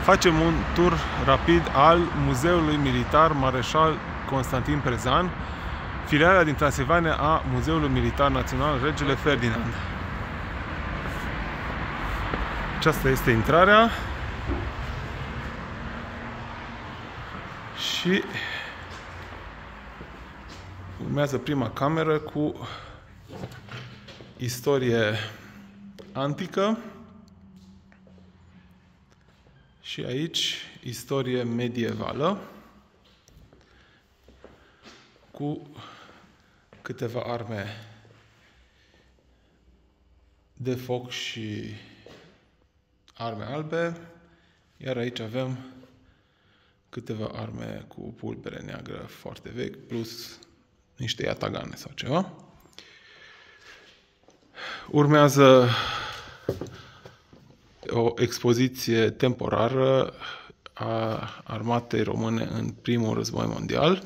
Facem un tur rapid al Muzeului Militar Mareșal Constantin Prezan, filiala din Transilvania a Muzeului Militar Național Regele Ferdinand. Aceasta este intrarea și urmează prima cameră cu istorie antică și aici istorie medievală cu câteva arme de foc și arme albe, iar aici avem câteva arme cu pulbere neagră foarte vechi, plus niște iatagane sau ceva. Urmează o expoziție temporară a armatei române în primul război mondial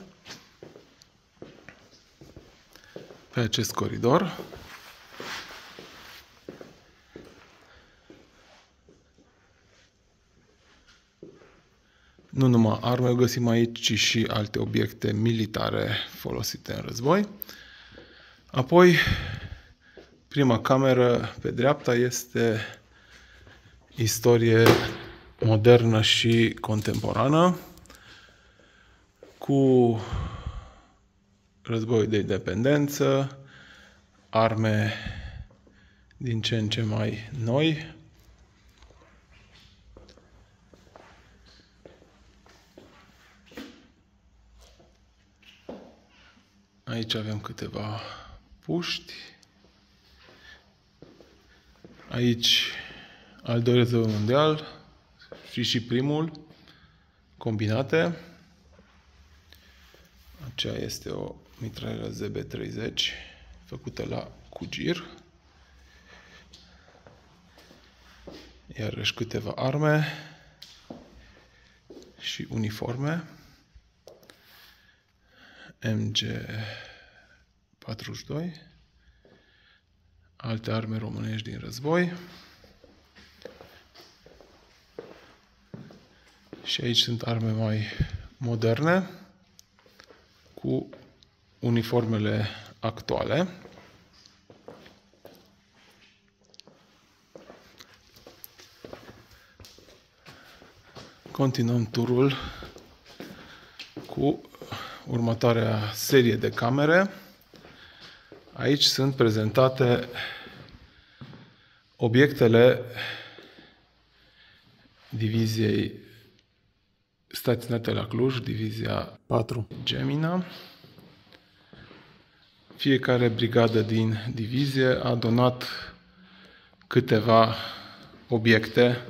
pe acest coridor. Nu numai arme găsim aici, ci și alte obiecte militare folosite în război. Apoi, prima cameră pe dreapta este istorie modernă și contemporană cu războiul de independență, arme din ce în ce mai noi, aici avem câteva puști, aici al doilea război mondial și primul combinate. Aceea este o mitralieră ZB30 făcută la Cugir. Iarăși câteva arme și uniforme. MG42. Alte arme românești din război. Și aici sunt arme mai moderne cu uniformele actuale. Continuăm turul cu următoarea serie de camere. Aici sunt prezentate obiectele diviziei staționate la Cluj, divizia 4 Gemina. Fiecare brigadă din divizie a donat câteva obiecte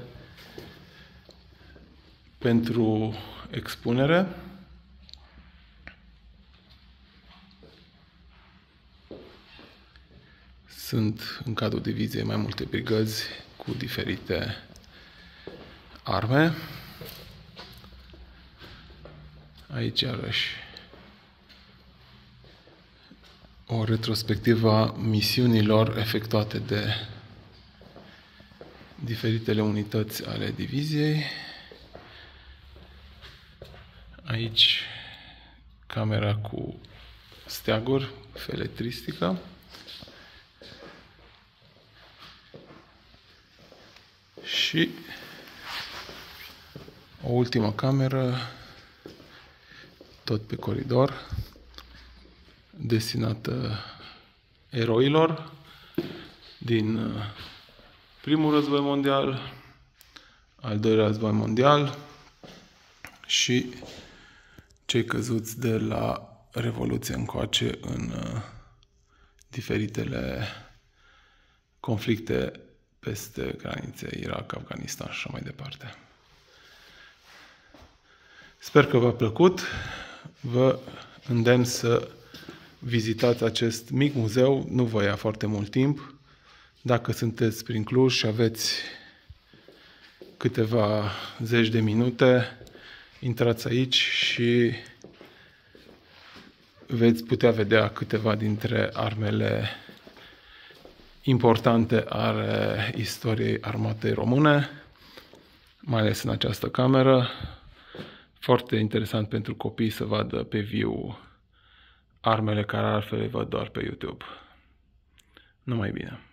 pentru expunere. Sunt în cadrul diviziei mai multe brigăzi cu diferite arme. Aici iarăși o retrospectivă a misiunilor efectuate de diferitele unități ale diviziei. Aici camera cu steaguri, feletristică. Și o ultimă cameră, tot pe coridor, destinată eroilor din primul război mondial, al doilea război mondial și cei căzuți de la Revoluție încoace în diferitele conflicte peste granițe, Irak, Afganistan și așa mai departe. Sper că v-a plăcut. Vă îndemn să vizitați acest mic muzeu. Nu vă ia foarte mult timp. Dacă sunteți prin Cluj și aveți câteva zeci de minute, intrați aici și veți putea vedea câteva dintre armele importante ale istoriei armatei române. mai ales în această cameră. Foarte interesant pentru copii să vadă pe viu armele care altfel le văd doar pe YouTube. Numai bine!